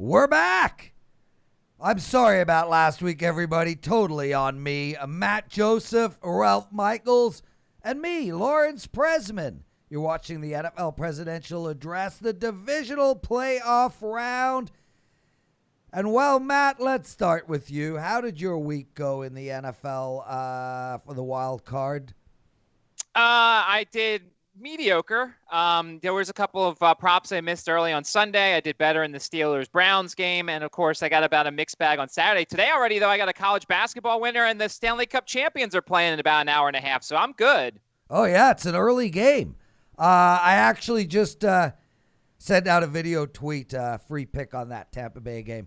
We're back. I'm sorry about last week, everybody. Totally on me. Matt Josephs, Ralph Michaels, and me, Lawrence Presman. You're watching the NFL Presidential Address, the Divisional Playoff Round. And well, Matt, let's start with you. How did your week go in the NFL for the wild card? I did mediocre. There was a couple of props I missed early on Sunday. I did better in the Steelers-Browns game. And, of course, I got about a mixed bag on Saturday. Today already, though, I got a college basketball winner, and the Stanley Cup champions are playing in about an hour and a half. So I'm good. Oh, yeah, it's an early game. I actually just sent out a video tweet, free pick on that Tampa Bay game.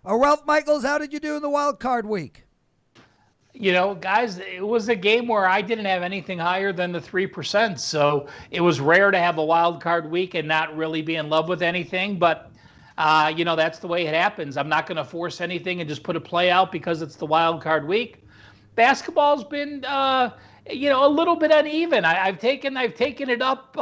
Ralph Michaels, how did you do in the wild card week? You know, guys, it was a game where I didn't have anything higher than the 3%. So it was rare to have a wild card week and not really be in love with anything. But, that's the way it happens. I'm not going to force anything and just put a play out because it's the wild card week. Basketball's been, a little bit uneven. I've taken it up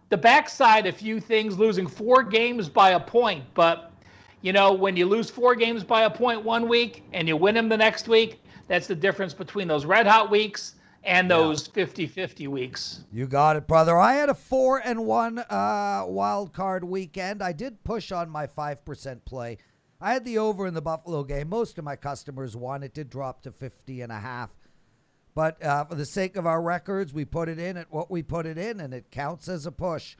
the backside a few things, losing 4 games by a point. But, when you lose 4 games by a point one week and you win them the next week, that's the difference between those red hot weeks and those 50-50 weeks. You got it, brother. I had a 4-1 wild card weekend. I did push on my 5% play. I had the over in the Buffalo game. Most of my customers won. It did drop to 50.5. But for the sake of our records, we put it in at what we put it in, and it counts as a push.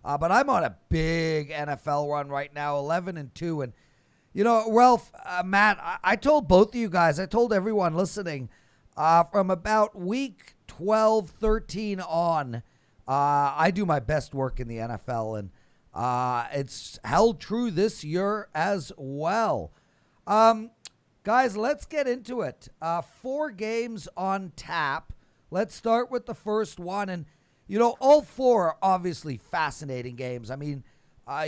But I'm on a big NFL run right now, 11-2, and Ralph, Matt, I told both of you guys, I told everyone listening, from about week 12, 13 on, I do my best work in the NFL, and it's held true this year as well. Guys, let's get into it. 4 games on tap. Let's start with the first one, and, all 4 are obviously fascinating games. I mean, a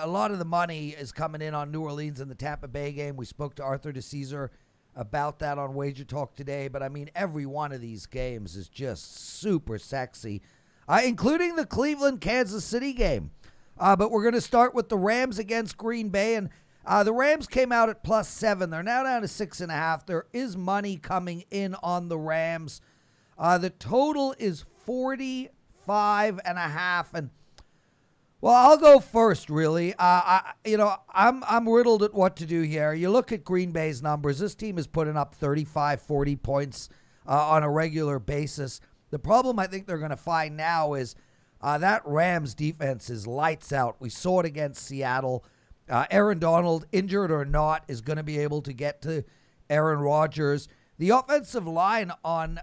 lot of the money is coming in on New Orleans and the Tampa Bay game. We spoke to Arthur DeCesar about that on WagerTalk today. But, I mean, every one of these games is just super sexy, including the Cleveland-Kansas City game. But we're going to start with the Rams against Green Bay. And the Rams came out at +7. They're now down to 6.5. There is money coming in on the Rams. The total is 45.5. And well, I'll go first, really. I'm riddled at what to do here. You look at Green Bay's numbers. This team is putting up 35, 40 points on a regular basis. The problem I think they're going to find now is that Rams defense is lights out. We saw it against Seattle. Aaron Donald, injured or not, is going to be able to get to Aaron Rodgers. The offensive line on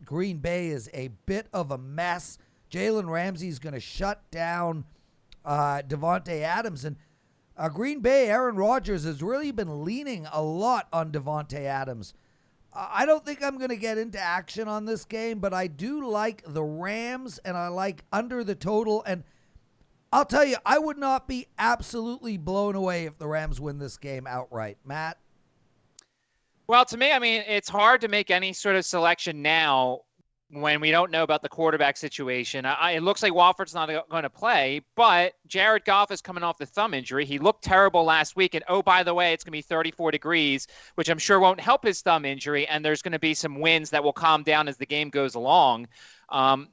Green Bay is a bit of a mess. Jalen Ramsey's going to shut down Davante Adams. And Green Bay, Aaron Rodgers has really been leaning a lot on Davante Adams. I don't think I'm going to get into action on this game, but I do like the Rams, and I like under the total. And I'll tell you, I would not be absolutely blown away if the Rams win this game outright. Matt? Well, to me, I mean, it's hard to make any sort of selection now when we don't know about the quarterback situation. It looks like Walford's not going to play, but Jared Goff is coming off the thumb injury. He looked terrible last week, and oh, by the way, it's going to be 34 degrees, which I'm sure won't help his thumb injury, and there's going to be some winds that will calm down as the game goes along.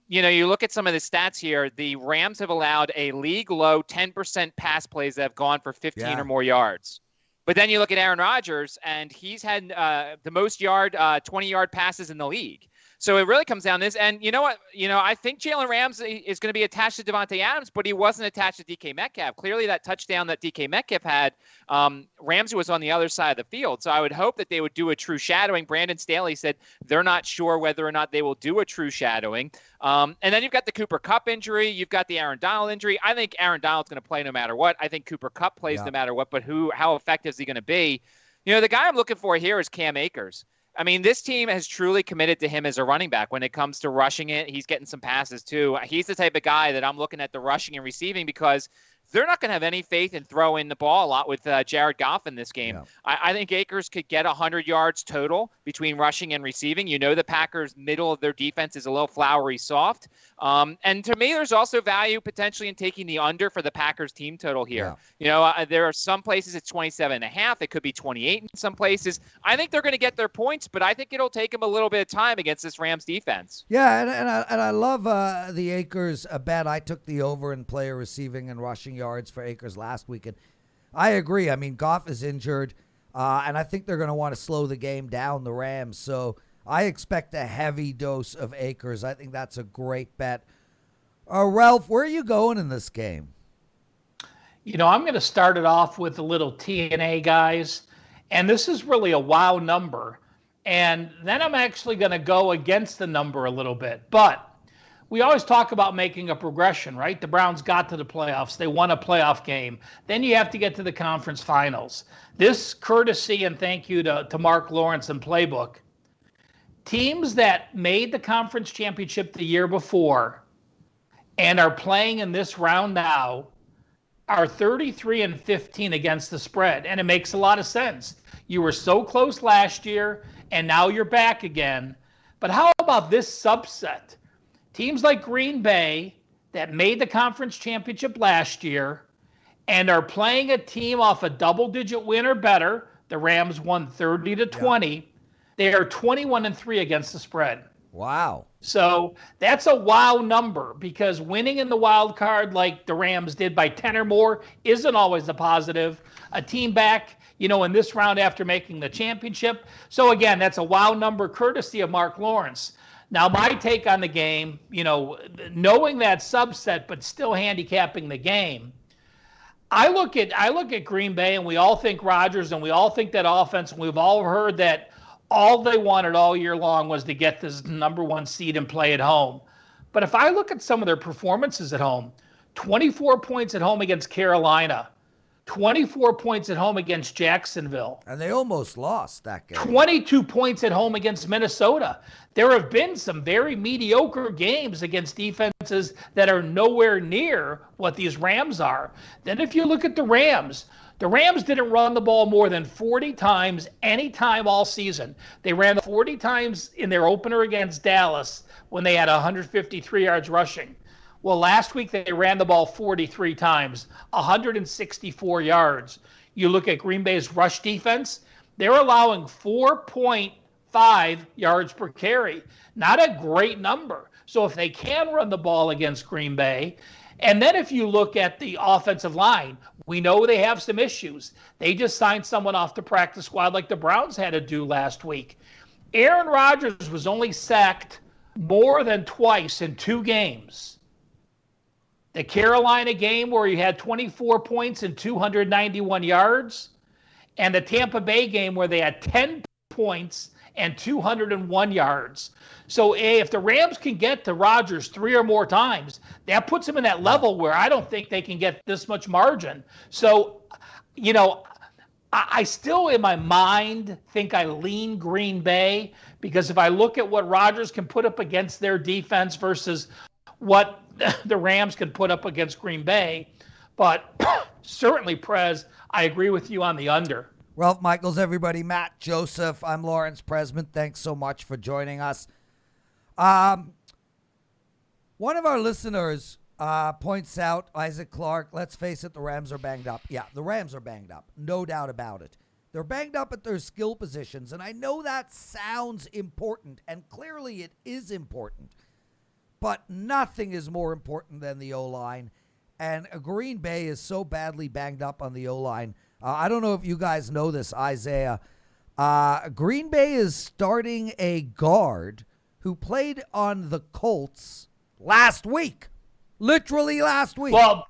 You look at some of the stats here. The Rams have allowed a league-low 10% pass plays that have gone for 15 or more yards. But then you look at Aaron Rodgers, and he's had the most 20-yard passes in the league. So it really comes down to this. And you know what? I think Jalen Ramsey is going to be attached to Davante Adams, but he wasn't attached to DK Metcalf. Clearly that touchdown that DK Metcalf had, Ramsey was on the other side of the field. So I would hope that they would do a true shadowing. Brandon Staley said they're not sure whether or not they will do a true shadowing. And then you've got the Cooper Kupp injury. You've got the Aaron Donald injury. I think Aaron Donald's going to play no matter what. I think Cooper Kupp plays no matter what, but how effective is he going to be? The guy I'm looking for here is Cam Akers. I mean, this team has truly committed to him as a running back. When it comes to rushing it, he's getting some passes too. He's the type of guy that I'm looking at the rushing and receiving because they're not going to have any faith in throwing the ball a lot with Jared Goff in this game. Yeah. I think Akers could get 100 yards total between rushing and receiving. You know the Packers' middle of their defense is a little flowery soft. And to me, there's also value potentially in taking the under for the Packers team total here. Yeah. There are some places it's 27.5. It could be 28 in some places. I think they're going to get their points, but I think it'll take them a little bit of time against this Rams defense. Yeah, and I love the Akers bet. I took the over in player receiving and rushing yards for Akers last weekend. I agree. I mean, Goff is injured, and I think they're going to want to slow the game down, the Rams. So I expect a heavy dose of Akers. I think that's a great bet. Ralph, where are you going in this game? I'm going to start it off with a little TNA, guys. And this is really a wow number. And then I'm actually going to go against the number a little bit. But we always talk about making a progression, right? The Browns got to the playoffs. They won a playoff game. Then you have to get to the conference finals. This courtesy and thank you to Mark Lawrence and Playbook. Teams that made the conference championship the year before and are playing in this round now are 33-15 against the spread. And it makes a lot of sense. You were so close last year, and now you're back again. But how about this subset? Teams like Green Bay that made the conference championship last year and are playing a team off a double-digit win or better. The Rams won 30-20. Yeah. They are 21-3 against the spread. Wow. So that's a wow number because winning in the wild card like the Rams did by 10 or more isn't always a positive. A team back, in this round after making the championship. So again, that's a wow number courtesy of Mark Lawrence. Now, my take on the game, knowing that subset but still handicapping the game, I look at Green Bay and we all think Rodgers and we all think that offense and we've all heard that all they wanted all year long was to get this number one seed and play at home. But if I look at some of their performances at home, 24 points at home against Carolina, 24 points at home against Jacksonville. And they almost lost that game. 22 points at home against Minnesota. There have been some very mediocre games against defenses that are nowhere near what these Rams are. Then if you look at the Rams didn't run the ball more than 40 times any time all season. They ran 40 times in their opener against Dallas when they had 153 yards rushing. Well, last week they ran the ball 43 times, 164 yards. You look at Green Bay's rush defense, they're allowing 4.5 yards per carry. Not a great number. So if they can run the ball against Green Bay, and then if you look at the offensive line, we know they have some issues. They just signed someone off the practice squad like the Browns had to do last week. Aaron Rodgers was only sacked more than twice in 2 games. The Carolina game where he had 24 points and 291 yards, and the Tampa Bay game where they had 10 points and 201 yards. So if the Rams can get to Rodgers 3 or more times, that puts them in that level where I don't think they can get this much margin. So, I still in my mind think I lean Green Bay because if I look at what Rodgers can put up against their defense versus what the Rams can put up against Green Bay. But certainly, Prez, I agree with you on the under. Ralph Michaels, everybody. Matt Joseph. I'm Lawrence Presman. Thanks so much for joining us. One of our listeners points out, Isaac Clark, let's face it, the Rams are banged up. Yeah, the Rams are banged up. No doubt about it. They're banged up at their skill positions, and I know that sounds important, and clearly it is important. But nothing is more important than the O-line, and Green Bay is so badly banged up on the O-line. I don't know if you guys know this, Isaiah. Green Bay is starting a guard who played on the Colts last week. Literally last week. Well,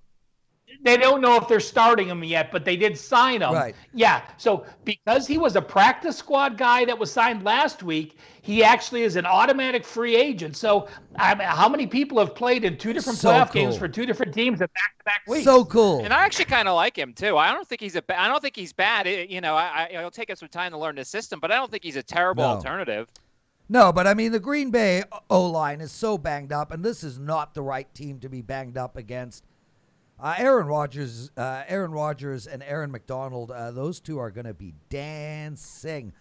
they don't know if they're starting him yet, but they did sign him. Right. Yeah. So because he was a practice squad guy that was signed last week, he actually is an automatic free agent. So how many people have played in 2 different playoff games for 2 different teams at back-to-back weeks? So cool. And I actually kind of like him too. I don't think he's bad. It'll take us some time to learn the system, but I don't think he's a terrible alternative. No, but I mean, the Green Bay O-line is so banged up, and this is not the right team to be banged up against. Aaron Rodgers and Aaron McDonald, those two are going to be dancing.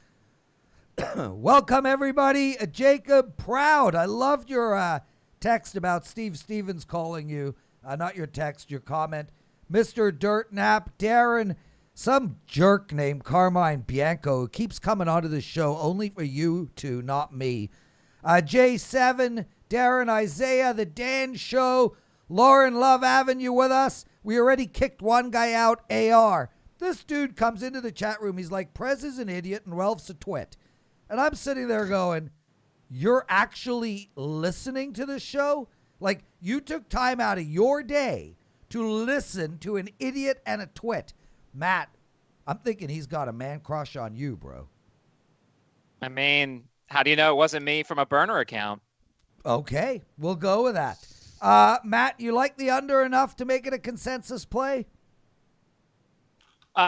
Welcome, everybody. Jacob Proud, I loved your text about Steve Stevens calling you. Not your text, your comment. Mr. Dirt Nap, Darren, some jerk named Carmine Bianco who keeps coming onto the show only for you two, not me. J7, Darren, Isaiah, The Dan Show, Lauren Love Avenue with us. We already kicked one guy out, AR. This dude comes into the chat room. He's like, Prez is an idiot and Ralph's a twit. And I'm sitting there going, you're actually listening to the show? Like, you took time out of your day to listen to an idiot and a twit. Matt, I'm thinking he's got a man crush on you, bro. I mean, how do you know it wasn't me from a burner account? Okay, we'll go with that. Matt, you like the under enough to make it a consensus play? No,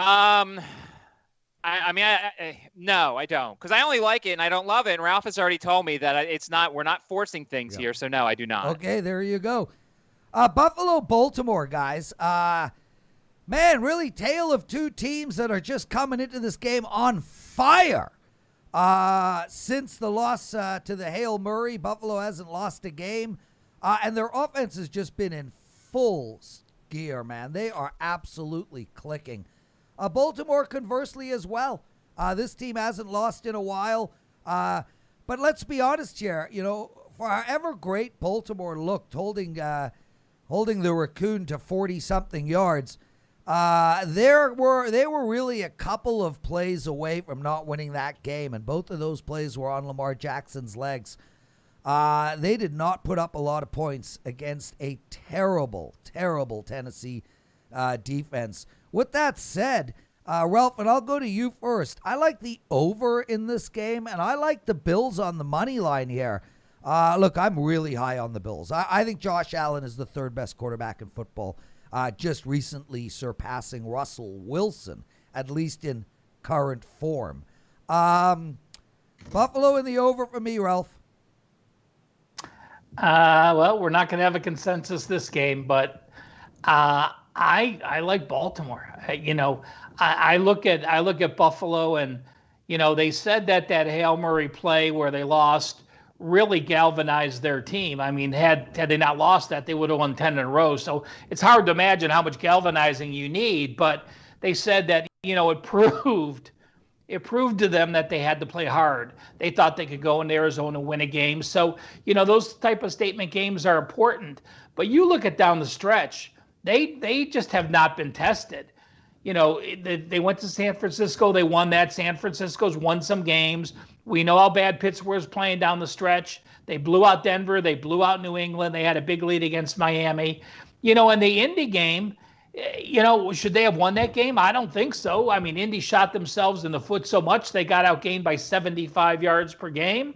I don't, because I only like it and I don't love it. And Ralph has already told me that we're not forcing things here. So no, I do not. Okay, there you go. Buffalo, Baltimore, guys. Man, really tale of two teams that are just coming into this game on fire. Since the loss to the Hail Murray, Buffalo hasn't lost a game. And their offense has just been in full gear, man. They are absolutely clicking. Baltimore, conversely, as well. This team hasn't lost in a while. But let's be honest here. You know, for however great Baltimore looked, holding the Raccoon to 40-something yards, they were really a couple of plays away from not winning that game, and both of those plays were on Lamar Jackson's legs. They did not put up a lot of points against a terrible, terrible Tennessee defense. With that said, Ralph, and I'll go to you first. I like the over in this game, and I like the Bills on the money line here. Look, I'm really high on the Bills. I think Josh Allen is the third best quarterback in football, just recently surpassing Russell Wilson, at least in current form. Buffalo in the over for me, Ralph. Well, we're not going to have a consensus this game, but I like Baltimore. I look at Buffalo, and they said that Hail Murray play where they lost really galvanized their team. I mean, had they not lost that, they would have won 10 in a row. So it's hard to imagine how much galvanizing you need. But they said that it proved to them that they had to play hard. They thought they could go into Arizona and win a game. So those type of statement games are important. But you look at down the stretch. They just have not been tested. They went to San Francisco. They won that. San Francisco's won some games. We know how bad Pittsburgh's playing down the stretch. They blew out Denver. They blew out New England. They had a big lead against Miami. In the Indy game, should they have won that game? I don't think so. I mean, Indy shot themselves in the foot so much they got outgained by 75 yards per game.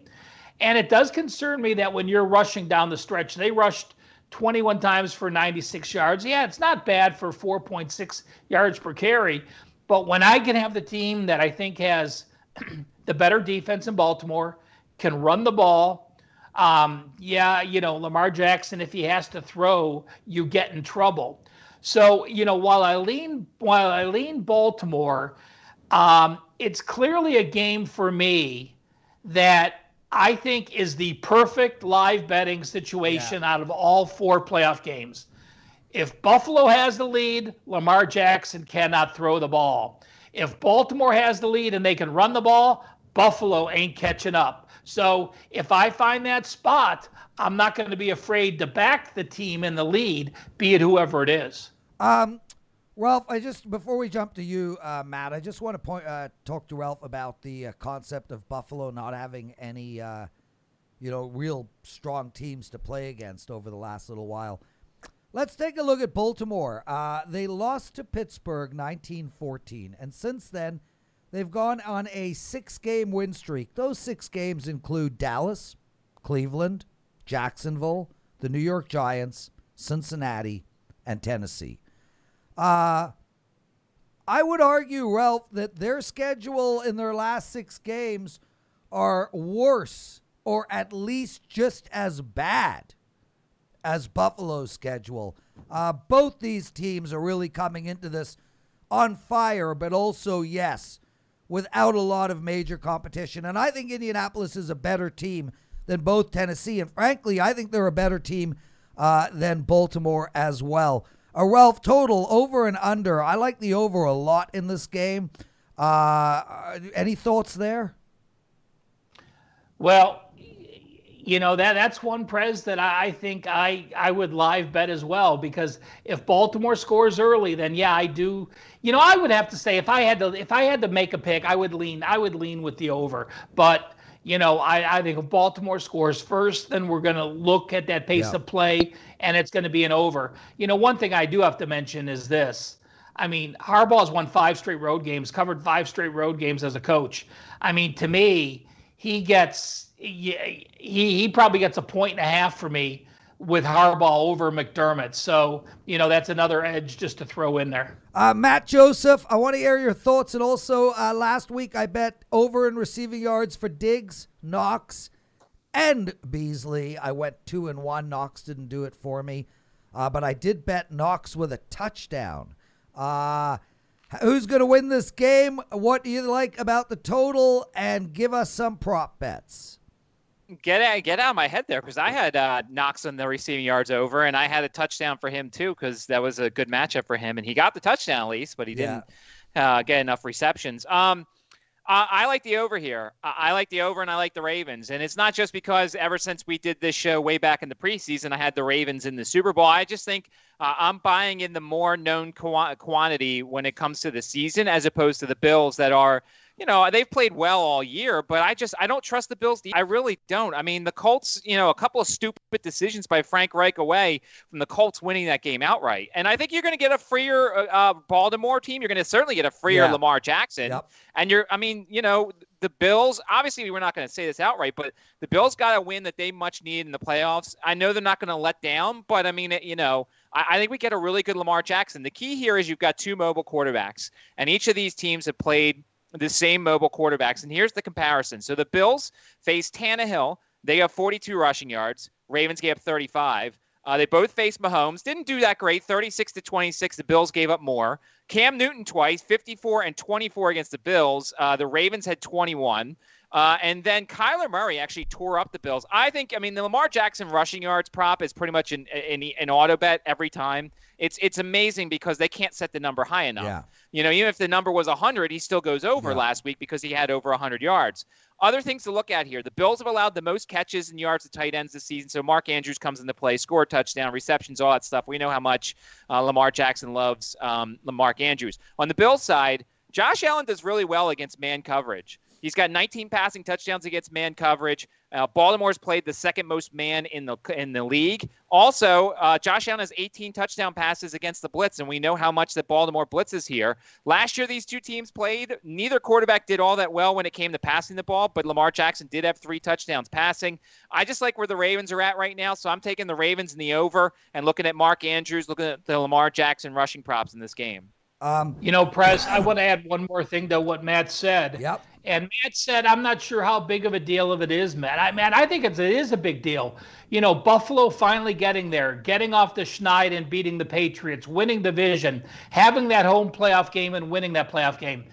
And it does concern me that when you're rushing down the stretch, they rushed 21 times for 96 yards. Yeah, it's not bad for 4.6 yards per carry. But when I can have the team that I think has the better defense in Baltimore, can run the ball, Lamar Jackson, if he has to throw, you get in trouble. So, while I lean Baltimore, it's clearly a game for me that I think is the perfect live betting situation out of all four playoff games. If Buffalo has the lead, Lamar Jackson cannot throw the ball. If Baltimore has the lead and they can run the ball, Buffalo ain't catching up. So if I find that spot, I'm not going to be afraid to back the team in the lead, be it whoever it is. Ralph, before we jump to you, Matt, I just want to talk to Ralph about the concept of Buffalo not having any, real strong teams to play against over the last little while. Let's take a look at Baltimore. They lost to Pittsburgh 19-14, and since then, they've gone on a 6-game win streak. Those 6 games include Dallas, Cleveland, Jacksonville, the New York Giants, Cincinnati, and Tennessee. I would argue, Ralph, that their schedule in their last 6 games are worse or at least just as bad as Buffalo's schedule. Both these teams are really coming into this on fire, but also, yes, without a lot of major competition. And I think Indianapolis is a better team than both Tennessee. And frankly, I think they're a better team than Baltimore as well. Ralph, total, over and under. I like the over a lot in this game. Any thoughts there? Well, that's one, Prez, that I think I would live bet as well, because if Baltimore scores early, then yeah, I do. I would have to say if I had to make a pick, I would lean with the over. But I think if Baltimore scores first, then we're going to look at that pace of play, and it's going to be an over. One thing I do have to mention is this. I mean, Harbaugh's won 5 straight road games, covered 5 straight road games as a coach. I mean, to me, he probably gets 1.5 points for me with Harbaugh over McDermott. So, that's another edge just to throw in there. Matt Joseph, I want to hear your thoughts. And also, last week I bet over in receiving yards for Diggs, Knox, and Beasley. I went 2-1. Knox didn't do it for me. But I did bet Knox with a touchdown. Who's going to win this game? What do you like about the total? And give us some prop bets. Get out of my head there, because I had Knox on the receiving yards over, and I had a touchdown for him too, because that was a good matchup for him, and he got the touchdown at least, but he didn't get enough receptions. I like the over here. I like the over, and I like the Ravens. And it's not just because ever since we did this show way back in the preseason, I had the Ravens in the Super Bowl. I just think I'm buying in the more known quantity when it comes to the season, as opposed to the Bills that are, they've played well all year, but I don't trust the Bills. I really don't. I mean, the Colts, a couple of stupid decisions by Frank Reich away from the Colts winning that game outright. And I think you're going to get a freer Baltimore team. You're going to certainly get a freer Lamar Jackson. Yep. And the Bills, obviously we're not going to say this outright, but the Bills got a win that they much need in the playoffs. I know they're not going to let down, but I mean, I think we get a really good Lamar Jackson. The key here is you've got 2 mobile quarterbacks, and each of these teams have played the same mobile quarterbacks. And here's the comparison. So the Bills face Tannehill. They have 42 rushing yards. Ravens gave up 35. They both faced Mahomes. Didn't do that great. 36-26. The Bills gave up more. Cam Newton twice, 54 and 24 against the Bills. The Ravens had 21. And then Kyler Murray actually tore up the Bills. The Lamar Jackson rushing yards prop is pretty much an auto bet every time. It's amazing because they can't set the number high enough. Yeah. Even if the number was 100, he still goes over last week because he had over 100 yards. Other things to look at here. The Bills have allowed the most catches and yards to tight ends this season. So Mark Andrews comes into play, score a touchdown, receptions, all that stuff. We know how much Lamar Jackson loves Mark Andrews. On the Bills side, Josh Allen does really well against man coverage. He's got 19 passing touchdowns against man coverage. Baltimore's played the second most man in the league. Also, Josh Allen has 18 touchdown passes against the blitz, and we know how much that Baltimore blitzes here. Last year, these two teams played. Neither quarterback did all that well when it came to passing the ball, but Lamar Jackson did have 3 touchdowns passing. I just like where the Ravens are at right now, so I'm taking the Ravens in the over and looking at Mark Andrews, looking at the Lamar Jackson rushing props in this game. Prez, I want to add one more thing to what Matt said. Yep. And Matt said, I'm not sure how big of a deal of it is, Matt. I think it is a big deal. Buffalo finally getting there, getting off the schneid and beating the Patriots, winning division, having that home playoff game and winning that playoff game.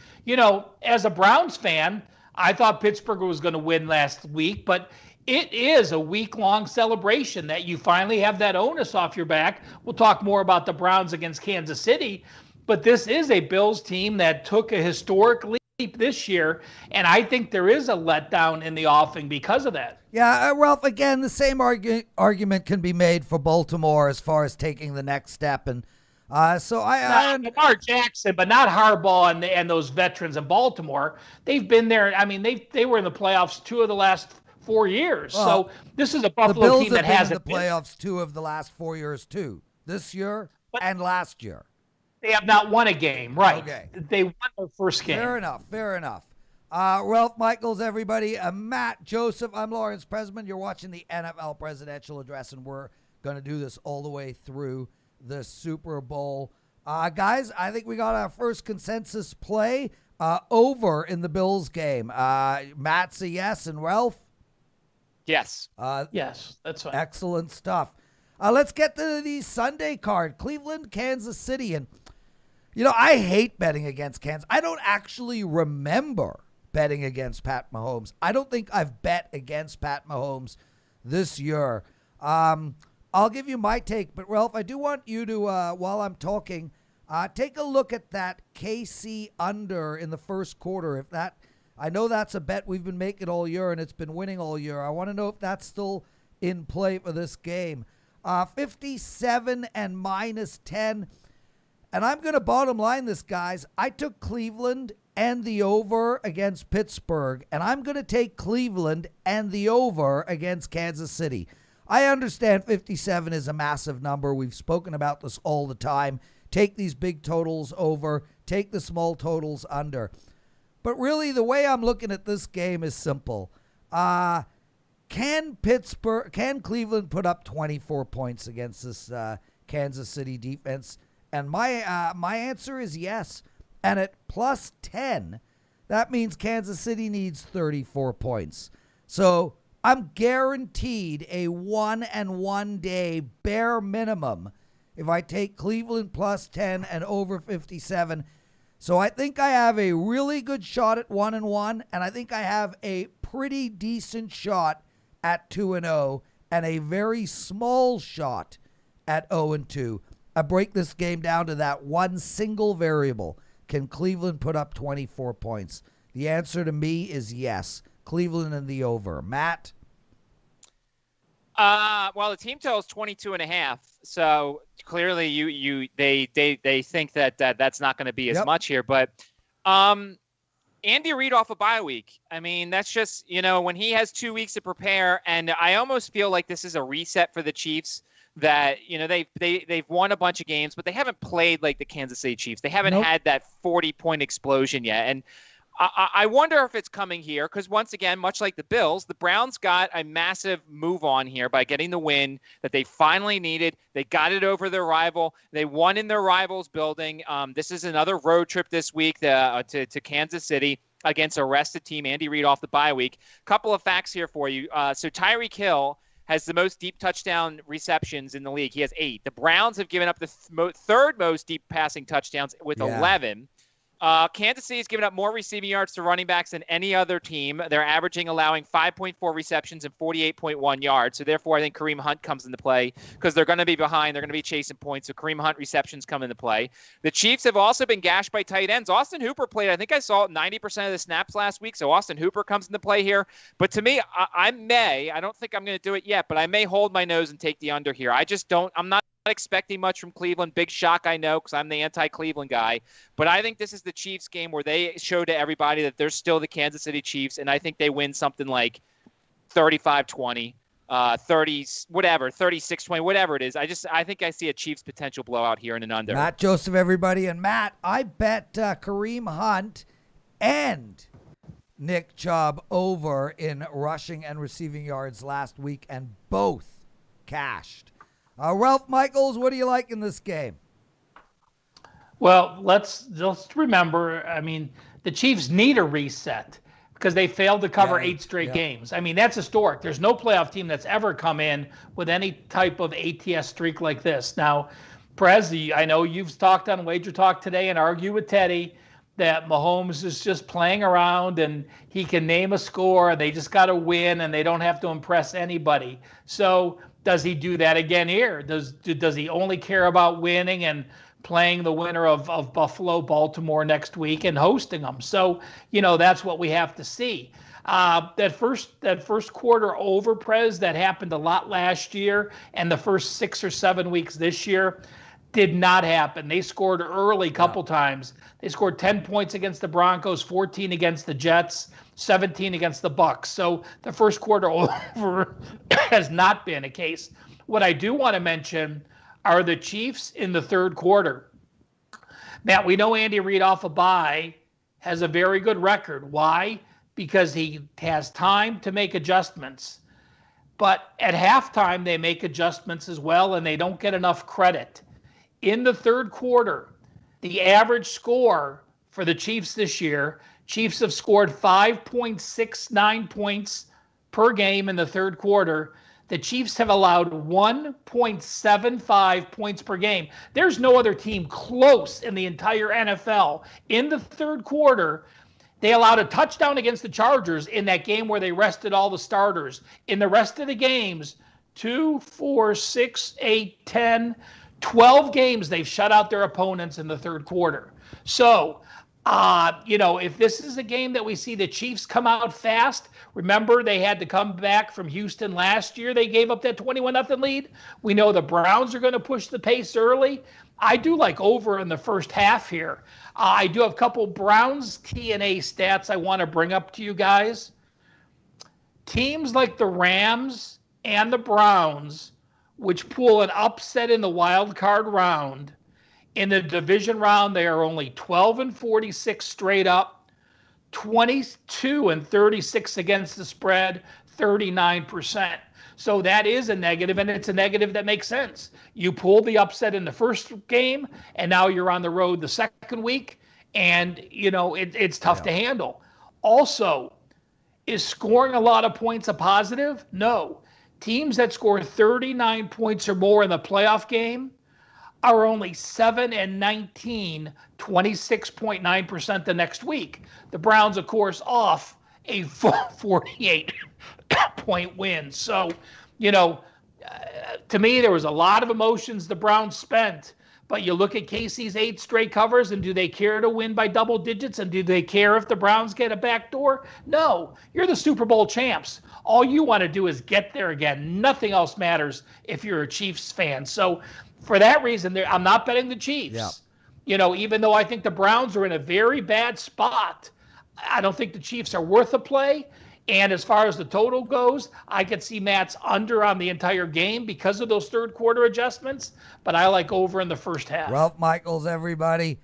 As a Browns fan, I thought Pittsburgh was going to win last week, but it is a week-long celebration that you finally have that onus off your back. We'll talk more about the Browns against Kansas City, but this is a Bills team that took a historic leap this year, and I think there is a letdown in the offing because of that. Yeah, Ralph, again, the same argument can be made for Baltimore as far as taking the next step. And Lamar Jackson, but not Harbaugh and those veterans in Baltimore. They've been there. They were in the playoffs 2 of the last 4 years. Well, so this is a Buffalo team that hasn't been in the playoffs 2 of the last 4 years too. This year and last year. They have not won a game, right? Okay. They won their first game. Fair enough. Ralph Michaels, everybody. Matt Joseph. I'm Lawrence Presman. You're watching the NFL Presidential Address, and we're going to do this all the way through the Super Bowl. Guys, I think we got our first consensus play over in the Bills game. Matt's a yes, and Ralph? Yes. Yes, that's fine. Excellent stuff. Let's get to the Sunday card. Cleveland, Kansas City. And, I hate betting against Kansas. I don't actually remember betting against Pat Mahomes. I don't think I've bet against Pat Mahomes this year. I'll give you my take, but Ralph, I do want you to, while I'm talking, take a look at that KC under in the first quarter. I know that's a bet we've been making all year, and it's been winning all year. I want to know if that's still in play for this game. 57 and minus 10. And I'm going to bottom line this, guys. I took Cleveland and the over against Pittsburgh, and I'm going to take Cleveland and the over against Kansas City. I understand 57 is a massive number. We've spoken about this all the time. Take these big totals over, take the small totals under. But really, the way I'm looking at this game is simple. Can Cleveland put up 24 points against this Kansas City defense? And my answer is yes. And at plus 10, that means Kansas City needs 34 points. So I'm guaranteed a 1-and-1 day bare minimum if I take Cleveland plus 10 and over 57. So I think I have a really good shot at 1-and-1, and I think I have a pretty decent shot at 2-0, and a very small shot at 0-2. I break this game down to that one single variable. Can Cleveland put up 24 points? The answer to me is yes. Cleveland and the over. Matt? Well, the team total is 22.5. So clearly they think that that's not going to be as much here. But Andy Reid off a bye week. I mean, that's just, when he has 2 weeks to prepare, and I almost feel like this is a reset for the Chiefs. That they've won a bunch of games, but they haven't played like the Kansas City Chiefs. They haven't had that 40-point explosion yet, and I wonder if it's coming here because once again, much like the Bills, the Browns got a massive move on here by getting the win that they finally needed. They got it over their rival. They won in their rival's building. This is another road trip this week to Kansas City against a rested team. Andy Reid off the bye week. Couple of facts here for you. So Tyreek Hill has the most deep touchdown receptions in the league. He has 8. The Browns have given up the third most deep passing touchdowns with 11. Kansas City has given up more receiving yards to running backs than any other team. They're allowing 5.4 receptions and 48.1 yards. So therefore, I think Kareem Hunt comes into play because they're going to be behind. They're going to be chasing points. So Kareem Hunt receptions come into play. The Chiefs have also been gashed by tight ends. Austin Hooper played, I think I saw 90% of the snaps last week. So Austin Hooper comes into play here. But to me, I don't think I'm going to do it yet, but I may hold my nose and take the under here. I'm not expecting much from Cleveland. Big shock, I know, because I'm the anti-Cleveland guy. But I think this is the Chiefs game where they show to everybody that they're still the Kansas City Chiefs, and I think they win something like 35-20, 36-20, whatever it is. I think I see a Chiefs potential blowout here in an under. Matt Joseph, everybody. And Matt, I bet Kareem Hunt and Nick Chubb over in rushing and receiving yards last week, and both cashed. Ralph Michaels, what do you like in this game? Well, let's remember, I mean, the Chiefs need a reset because they failed to cover 8 straight games. I mean, that's historic. There's no playoff team that's ever come in with any type of ATS streak like this. Now, Prez, I know you've talked on WagerTalk today and argued with Teddy that Mahomes is just playing around and he can name a score. They just got to win and they don't have to impress anybody. So does he do that again here? Does he only care about winning and playing the winner of Buffalo, Baltimore next week and hosting them? So, that's what we have to see. That first quarter over, Prez, that happened a lot last year, and the first 6 or 7 weeks this year did not happen. They scored early a couple times. They scored 10 points against the Broncos, 14 against the Jets, 17 against the Bucs. So the first quarter over has not been a case. What I do want to mention are the Chiefs in the third quarter. Matt, we know Andy Reid off a bye has a very good record. Why? Because he has time to make adjustments. But at halftime, they make adjustments as well, and they don't get enough credit. In the third quarter, the average score for the Chiefs this year, Chiefs have scored 5.69 points per game in the third quarter. the Chiefs have allowed 1.75 points per game. There's no other team close in the entire NFL. In the third quarter, they allowed a touchdown against the Chargers in that game where they rested all the starters. In the rest of the games, 2, 4, 6, 8, 10, 12 games, they've shut out their opponents in the third quarter. So, if this is a game that we see the Chiefs come out fast, remember they had to come back from Houston last year. They gave up that 21-0 lead. We know the Browns are going to push the pace early. I do like over in the first half here. I do have a couple Browns TNA stats I want to bring up to you guys. Teams like the Rams and the Browns, which pull an upset in the wild card round, in the division round, they are only 12-46 straight up, 22-36 against the spread, 39%. So that is a negative, and it's a negative that makes sense. You pull the upset in the first game, and now you're on the road the second week, and it's tough to handle. Also, is scoring a lot of points a positive? No. Teams that score 39 points or more in the playoff game are only 7-19, 26.9% the next week. The Browns, of course, off a 48-point win. So, to me, there was a lot of emotions the Browns spent. But you look at KC's 8 straight covers, and do they care to win by double digits? And do they care if the Browns get a backdoor? No. You're the Super Bowl champs. All you want to do is get there again. Nothing else matters if you're a Chiefs fan. So for that reason, I'm not betting the Chiefs. Yeah. Even though I think the Browns are in a very bad spot, I don't think the Chiefs are worth a play. And as far as the total goes, I could see Matt's under on the entire game because of those third quarter adjustments, but I like over in the first half. Ralph Michaels, everybody.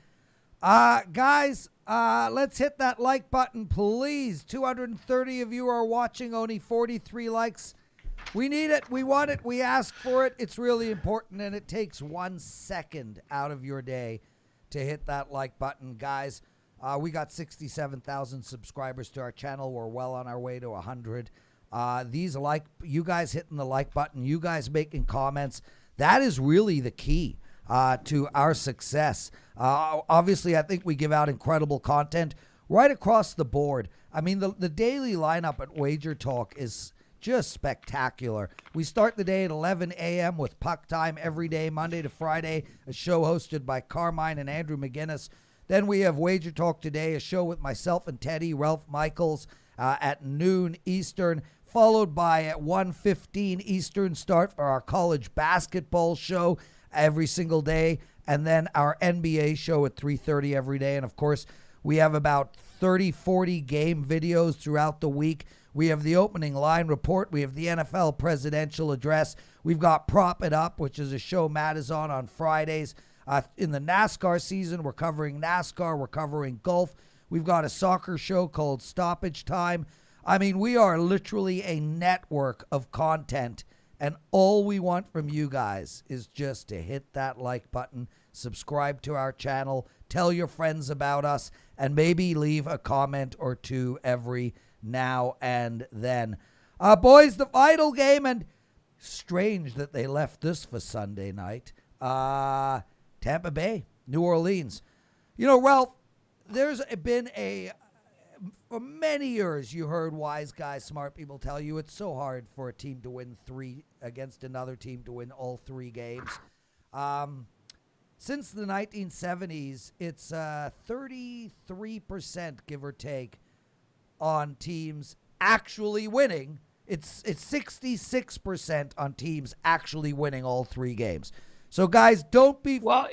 Guys, let's hit that like button, please. 230 of you are watching, only 43 likes. We need it. We want it. We ask for it. It's really important, and it takes 1 second out of your day to hit that like button, guys. We got 67,000 subscribers to our channel. We're well on our way to 100. You guys hitting the like button, you guys making comments, that is really the key to our success. Obviously, I think we give out incredible content right across the board. I mean, the daily lineup at WagerTalk is just spectacular. We start the day at 11 a.m. with Puck Time every day, Monday to Friday, a show hosted by Carmine and Andrew McGinnis. Then we have Wager Talk Today, a show with myself and Teddy, Ralph Michaels, at noon Eastern, followed by at 1:15 Eastern start for our college basketball show every single day, and then our NBA show at 3:30 every day. And, of course, we have about 30, 40 game videos throughout the week. We have the opening line report. We have the NFL Presidential Address. We've got Prop It Up, which is a show Matt is on Fridays. In the NASCAR season, we're covering NASCAR. We're covering golf. We've got a soccer show called Stoppage Time. I mean, we are literally a network of content, and all we want from you guys is just to hit that like button, subscribe to our channel, tell your friends about us, and maybe leave a comment or two every now and then. Boys, the final game, and strange that they left this for Sunday night. Tampa Bay, New Orleans. Ralph, there's been for many years you heard wise guys, smart people tell you it's so hard for a team to win 3 against another team to win all 3 games. Since the 1970s, it's 33%, give or take, on teams actually winning. It's 66% on teams actually winning all 3 games. So, guys, don't be... Well,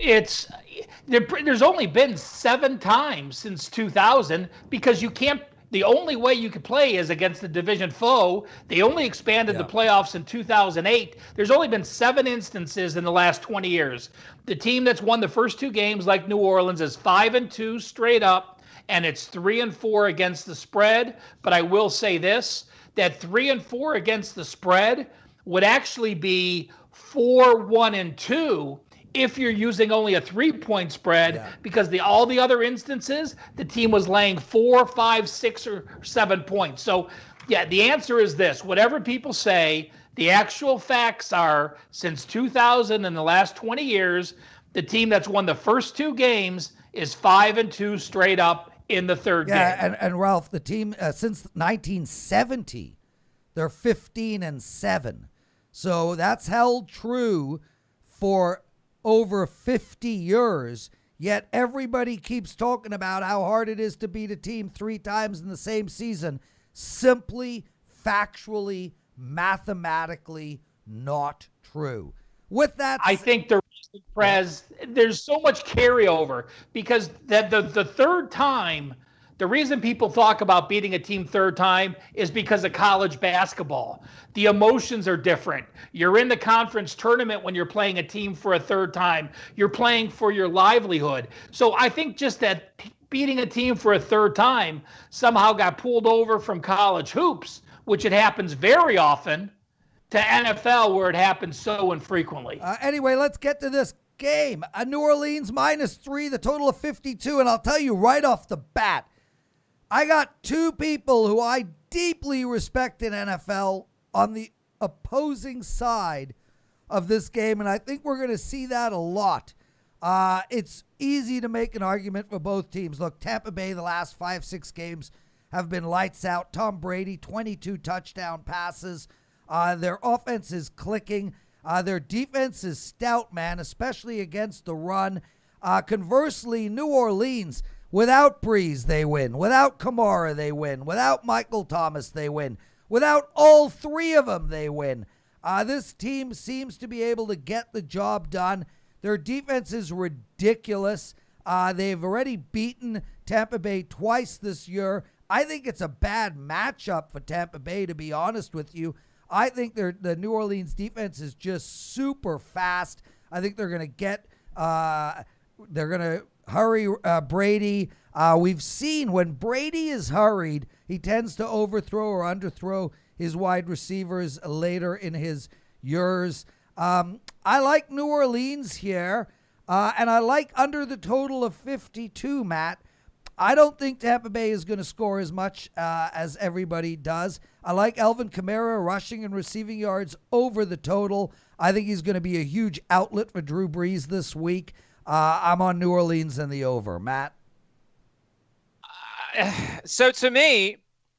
there's only been 7 times since 2000 because you can't... The only way you could play is against the division foe. They only expanded the playoffs in 2008. There's only been 7 instances in the last 20 years. The team that's won the first 2 games, like New Orleans, is 5-2 straight up, and it's 3-4 against the spread. But I will say this, that 3-4 against the spread would actually be 4-1-2 if you're using only a 3-point spread, because all the other instances, the team was laying 4, 5, 6, or 7 points. So, the answer is this. Whatever people say, The actual facts are, since 2000 and the last 20 years, the team that's won the first 2 games is 5-2 straight up in the third game. Yeah, and Ralph, the team since 1970, they're 15-7. So that's held true for over 50 years. Yet everybody keeps talking about how hard it is to beat a team 3 times in the same season. Simply, factually, mathematically not true. With that, I think the reason, Prez, there's so much carryover because the third time, the reason people talk about beating a team third time is because of college basketball. The emotions are different. You're in the conference tournament when you're playing a team for a third time. You're playing for your livelihood. So I think just that beating a team for a third time somehow got pulled over from college hoops, which it happens very often, to NFL where it happens so infrequently. Anyway, let's get to this game. New Orleans -3, the total of 52. And I'll tell you right off the bat, I got 2 people who I deeply respect in NFL on the opposing side of this game, and I think we're going to see that a lot. It's easy to make an argument for both teams. Look, Tampa Bay, the last 5-6 games have been lights out. Tom Brady, 22 touchdown passes. Their offense is clicking. Their defense is stout, man, especially against the run. Conversely, New Orleans, without Breeze, they win. Without Kamara, they win. Without Michael Thomas, they win. Without all 3 of them, they win. This team seems to be able to get the job done. Their defense is ridiculous. They've already beaten Tampa Bay twice this year. I think it's a bad matchup for Tampa Bay, to be honest with you. I think the New Orleans defense is just super fast. I think they're going to get they're going to hurry Brady. We've seen when Brady is hurried, he tends to overthrow or underthrow his wide receivers later in his years. I like New Orleans here, and I like under the total of 52, Matt. I don't think Tampa Bay is going to score as much as everybody does. I like Alvin Kamara rushing and receiving yards over the total. I think he's going to be a huge outlet for Drew Brees this week. I'm on New Orleans and the over. Matt? So to me,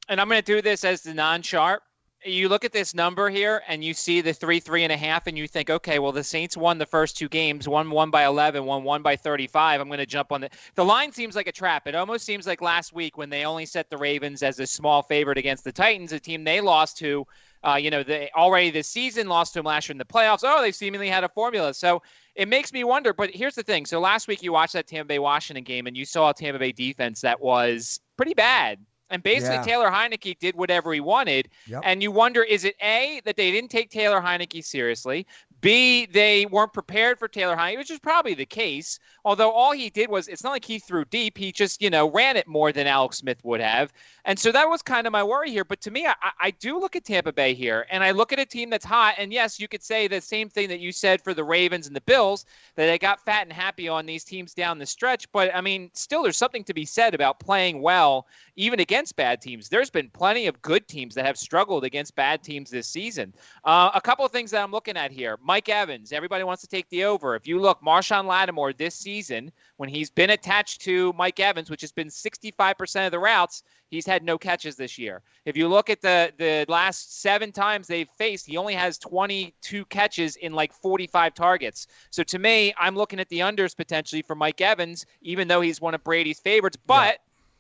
and I'm going to do this as the non-sharp, you look at this number here and you see the 3.5, and you think, okay, well, the Saints won the first 2 games, one won by 11, one won by 35. I'm going to jump on the line. Seems like a trap. It almost seems like last week when they only set the Ravens as a small favorite against the Titans, a team they lost to, they already this season lost to them last year in the playoffs. Oh, they seemingly had a formula. So it makes me wonder. But here's the thing. So last week you watched that Tampa Bay Washington game and you saw a Tampa Bay defense that was pretty bad. And basically, Taylor Heineke did whatever he wanted. Yep. And you wonder, is it A, that they didn't take Taylor Heineke seriously? B, they weren't prepared for Taylor Heineke, which is probably the case. Although all he did was, it's not like he threw deep. He just, ran it more than Alex Smith would have. And so that was kind of my worry here. But to me, I do look at Tampa Bay here, and I look at a team that's hot. And yes, you could say the same thing that you said for the Ravens and the Bills, that they got fat and happy on these teams down the stretch. But, I mean, still there's something to be said about playing well, even against bad teams. There's been plenty of good teams that have struggled against bad teams this season. A couple of things that I'm looking at here. Mike Evans, everybody wants to take the over. If you look, Marshawn Lattimore this season, when he's been attached to Mike Evans, which has been 65% of the routes, he's had no catches this year. If you look at the last 7 times they've faced, he only has 22 catches in like 45 targets. So to me, I'm looking at the unders potentially for Mike Evans, even though he's one of Brady's favorites. But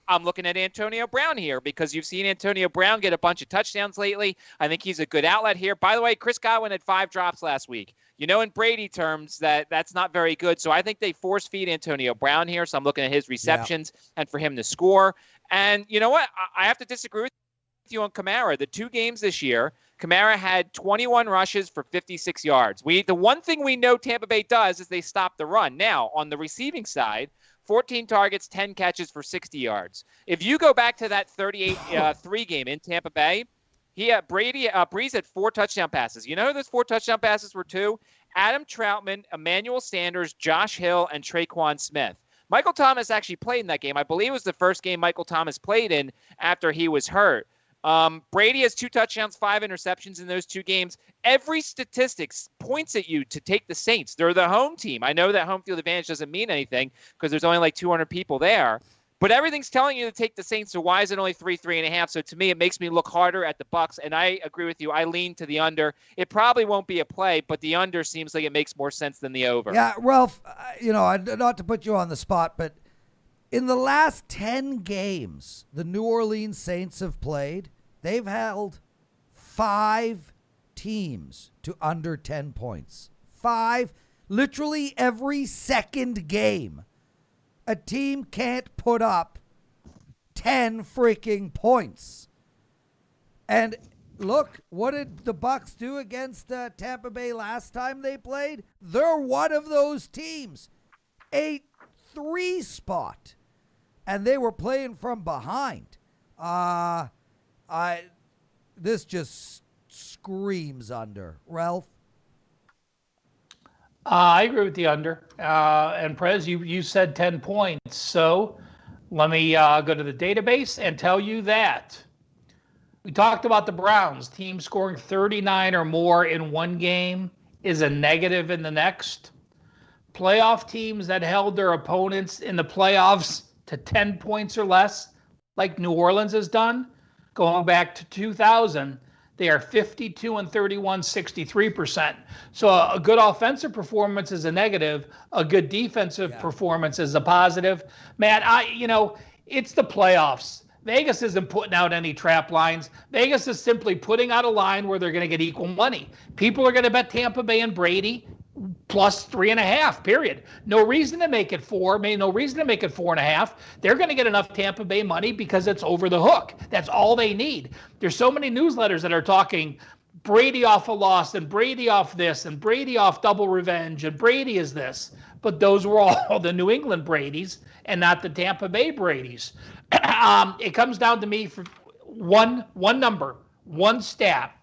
I'm looking at Antonio Brown here because you've seen Antonio Brown get a bunch of touchdowns lately. I think he's a good outlet here. By the way, Chris Godwin had 5 drops last week. In Brady terms, that's not very good. So I think they force feed Antonio Brown here. So I'm looking at his receptions and for him to score. And you know what? I have to disagree with you on Kamara. The 2 games this year, Kamara had 21 rushes for 56 yards. The one thing we know Tampa Bay does is they stop the run. Now, on the receiving side, 14 targets, 10 catches for 60 yards. If you go back to that 38-3 game in Tampa Bay, Breeze had 4 touchdown passes. You know who those 4 touchdown passes were to? Adam Troutman, Emmanuel Sanders, Josh Hill, and Traquan Smith. Michael Thomas actually played in that game. I believe it was the first game Michael Thomas played in after he was hurt. Brady has 2 touchdowns, 5 interceptions in those 2 games. Every statistics points at you to take the Saints. They're the home team. I know that home field advantage doesn't mean anything because there's only like 200 people there. But everything's telling you to take the Saints, so why is it only 3.5? So to me, it makes me look harder at the Bucs, and I agree with you. I lean to the under. It probably won't be a play, but the under seems like it makes more sense than the over. Yeah, Ralph, not to put you on the spot, but in the last 10 games the New Orleans Saints have played, they've held 5 teams to under 10 points. 5, literally every second game. A team can't put up 10 freaking points. And look, what did the Bucs do against Tampa Bay last time they played? They're one of those teams. A 3 spot. And they were playing from behind. This just screams under. Ralph? I agree with the under. And Prez, you said 10 points. So let me go to the database and tell you that we talked about the Browns. Team scoring 39 or more in one game is a negative in the next. Playoff teams that held their opponents in the playoffs to 10 points or less, like New Orleans has done, going back to 2000, they are 52 and 31, 63%. So a good offensive performance is a negative. A good defensive performance is a positive. Matt, it's the playoffs. Vegas isn't putting out any trap lines. Vegas is simply putting out a line where they're going to get equal money. People are going to bet Tampa Bay and Brady plus 3.5, period. No reason to make it 4, no reason to make it 4.5. They're going to get enough Tampa Bay money because it's over the hook. That's all they need. There's so many newsletters that are talking Brady off a loss and Brady off this and Brady off double revenge and Brady is this. But those were all the New England Bradys and not the Tampa Bay Bradys. It comes down to me for one number, one stat.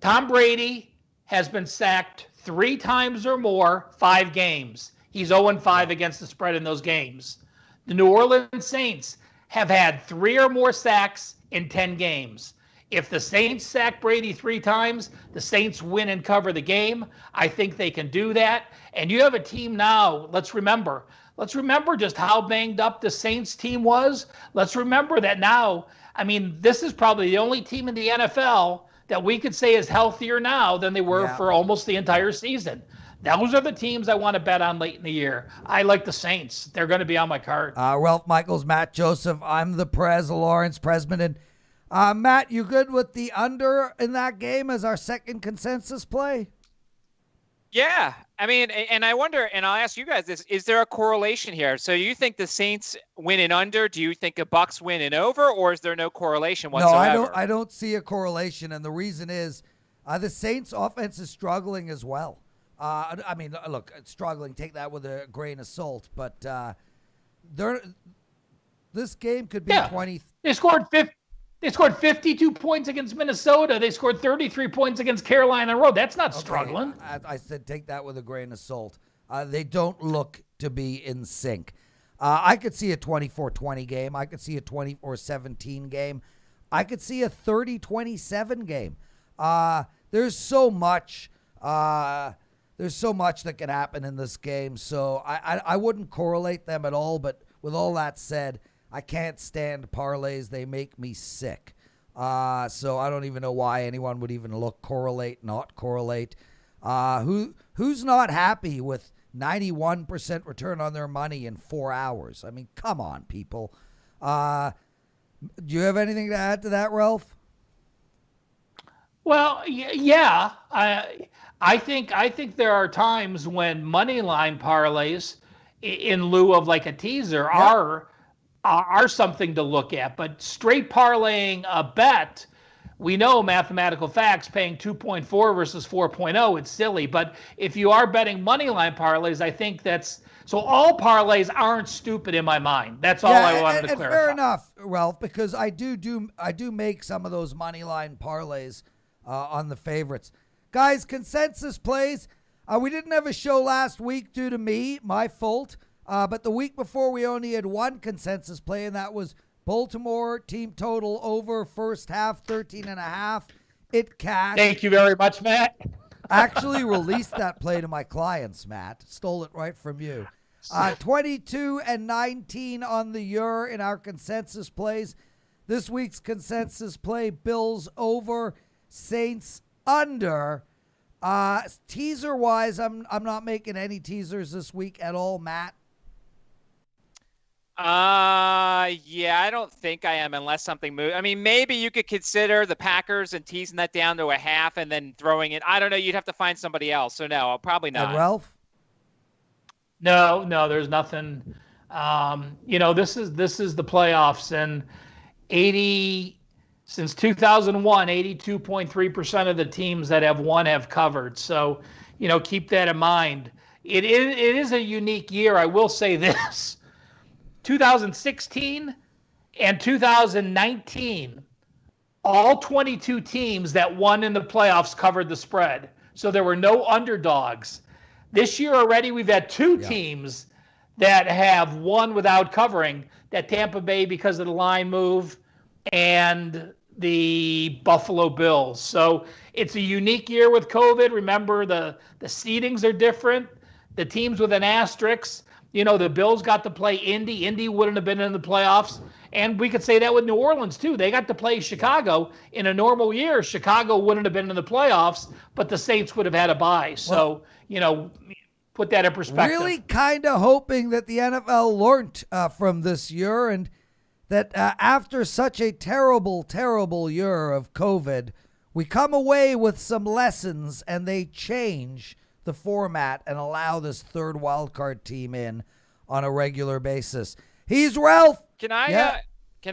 Tom Brady has been sacked 3 times or more, 5 games. He's 0-5 against the spread in those games. The New Orleans Saints have had 3 or more sacks in 10 games. If the Saints sack Brady 3 times, the Saints win and cover the game. I think they can do that. And you have a team now, let's remember just how banged up the Saints team was. Let's remember that now, this is probably the only team in the NFL that we could say is healthier now than they were for almost the entire season. Those are the teams I want to bet on late in the year. I like the Saints. They're going to be on my card. Ralph Michaels, Matt Joseph. I'm the Prez, Lawrence Presman. And Matt, you good with the under in that game as our second consensus play? Yeah. And I wonder, and I'll ask you guys this, is there a correlation here? So you think the Saints win in under? Do you think a Bucs win in over? Or is there no correlation whatsoever? No, I don't see a correlation. And the reason is the Saints offense is struggling as well. Look, struggling, take that with a grain of salt. But this game could be 20. They scored 52 points against Minnesota. They scored 33 points against Carolina Road. That's not struggling. I said take that with a grain of salt. They don't look to be in sync. I could see a 24-20 game. I could see a 24-17 game. I could see a 30-27 game. There's so much. There's so much that can happen in this game. So I wouldn't correlate them at all. But with all that said, I can't stand parlays. They make me sick. So I don't even know why anyone would even look correlate, not correlate. Who's not happy with 91% return on their money in 4 hours? Come on, people. Do you have anything to add to that, Ralph? Well, yeah. I think there are times when money line parlays, in lieu of like a teaser, are something to look at. But straight parlaying a bet, we know mathematical facts, paying 2.4 versus 4.0, it's silly. But if you are betting money line parlays, I think that's so. All parlays aren't stupid in my mind. That's all I wanted to clarify. Fair enough, Ralph, because I do make some of those money line parlays on the favorites. Guys, consensus plays. We didn't have a show last week due to me, my fault. But the week before, we only had one consensus play, and that was Baltimore team total over first half, 13.5. It cashed. Thank you very much, Matt. Actually released that play to my clients, Matt. Stole it right from you. 22-19 on the year in our consensus plays. This week's consensus play, Bills over, Saints under. Teaser-wise, I'm not making any teasers this week at all, Matt. Yeah, I don't think I am unless something moves. I mean, maybe you could consider the Packers and teasing that down to a half and then throwing it. I don't know. You'd have to find somebody else. So no, probably not. And Ralph? No, there's nothing. This is the playoffs, and since 2001, 82.3% of the teams that have won have covered. So, keep that in mind. It is a unique year. I will say this. 2016 and 2019, all 22 teams that won in the playoffs covered the spread. So there were no underdogs. This year already, we've had two teams that have won without covering, that Tampa Bay because of the line move and the Buffalo Bills. So it's a unique year with COVID. Remember, the seedings are different. The teams with an asterisk. The Bills got to play Indy. Indy wouldn't have been in the playoffs. And we could say that with New Orleans, too. They got to play Chicago. In a normal year, Chicago wouldn't have been in the playoffs, but the Saints would have had a bye. So, put that in perspective. Really kind of hoping that the NFL learned from this year and that after such a terrible, terrible year of COVID, we come away with some lessons and they change the format and allow this third wildcard team in on a regular basis. He's Ralph. Can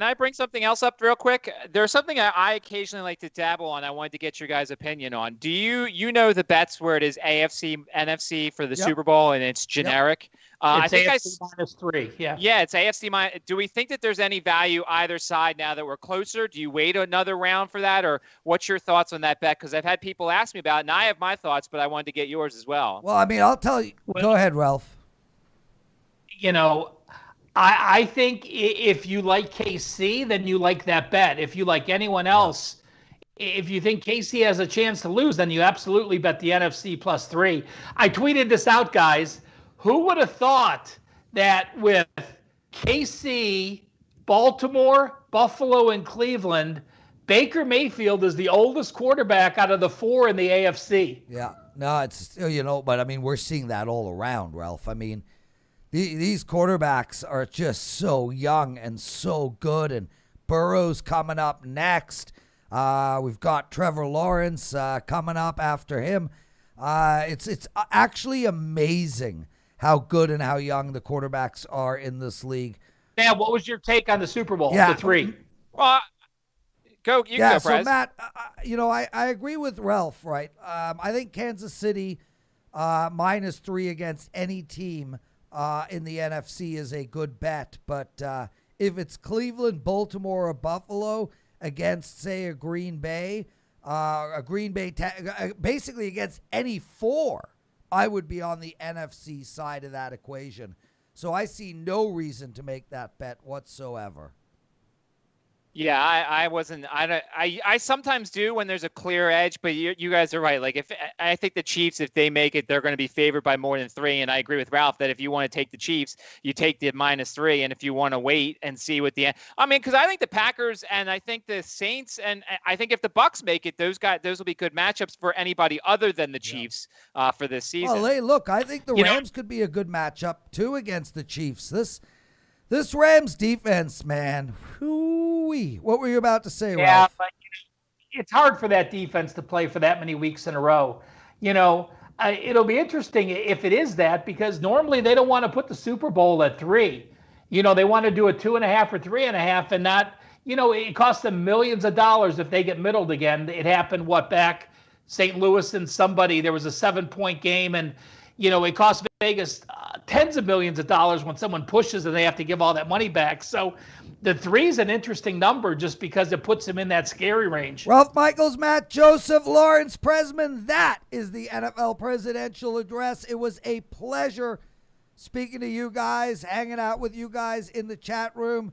I bring something else up real quick? There's something I occasionally like to dabble on. I wanted to get your guys' opinion on. Do you know the bets where it is AFC, NFC for the Super Bowl and it's generic? I think AFC -3. Yeah. Yeah, it's AFC minus. Do we think that there's any value either side now that we're closer? Do you wait another round for that, or what's your thoughts on that bet? Because I've had people ask me about it, and I have my thoughts, but I wanted to get yours as well. Well, I mean, I'll tell you. Go ahead, Ralph. I think if you like KC, then you like that bet. If you like anyone else, if you think KC has a chance to lose, then you absolutely bet the NFC +3. I tweeted this out, guys. Who would have thought that with KC, Baltimore, Buffalo, and Cleveland, Baker Mayfield is the oldest quarterback out of the four in the AFC? Yeah. No, it's, but I mean, we're seeing that all around, Ralph. I mean, these quarterbacks are just so young and so good, and Burrow's coming up next. We've got Trevor Lawrence coming up after him. It's actually amazing how good and how young the quarterbacks are in this league. Now, what was your take on the Super Bowl, the 3? Well, go, Prez. So Matt, I agree with Ralph, right? I think Kansas City -3 against any team in the NFC is a good bet. But if it's Cleveland, Baltimore, or Buffalo against, say, a Green Bay, basically against any four, I would be on the NFC side of that equation. So I see no reason to make that bet whatsoever. Yeah, I wasn't. I sometimes do when there's a clear edge, but you guys are right. Like I think the Chiefs, if they make it, they're going to be favored by more than 3. And I agree with Ralph that if you want to take the Chiefs, you take the -3. And if you want to wait and see what because I think the Packers and I think the Saints and I think if the Bucs make it, those will be good matchups for anybody other than the Chiefs for this season. Well, hey, look, I think the Rams could be a good matchup too against the Chiefs. This Rams defense, man. Hoo-wee. What were you about to say, Ralph? Yeah, but it's hard for that defense to play for that many weeks in a row. It'll be interesting if it is that, because normally they don't want to put the Super Bowl at 3. They want to do a 2.5 or 3.5 and not, it costs them millions of dollars if they get middled again. It happened, back St. Louis and somebody, there was a 7-point game and, it cost Vegas tens of millions of dollars when someone pushes and they have to give all that money back. So the 3 is an interesting number just because it puts him in that scary range. Ralph Michaels, Matt Joseph, Lawrence Presman. That is the NFL Presidential Address. It was a pleasure speaking to you guys, hanging out with you guys in the chat room.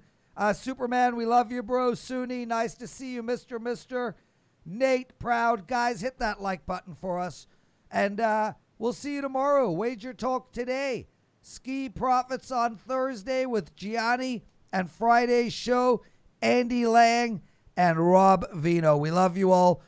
Superman, we love you, bro. Suni, nice to see you, Mr. Nate, proud. Guys, hit that like button for us. And we'll see you tomorrow. Wager Talk today. Ski Profits on Thursday with Gianni. And Friday's show, Andy Lang and Rob Vino. We love you all.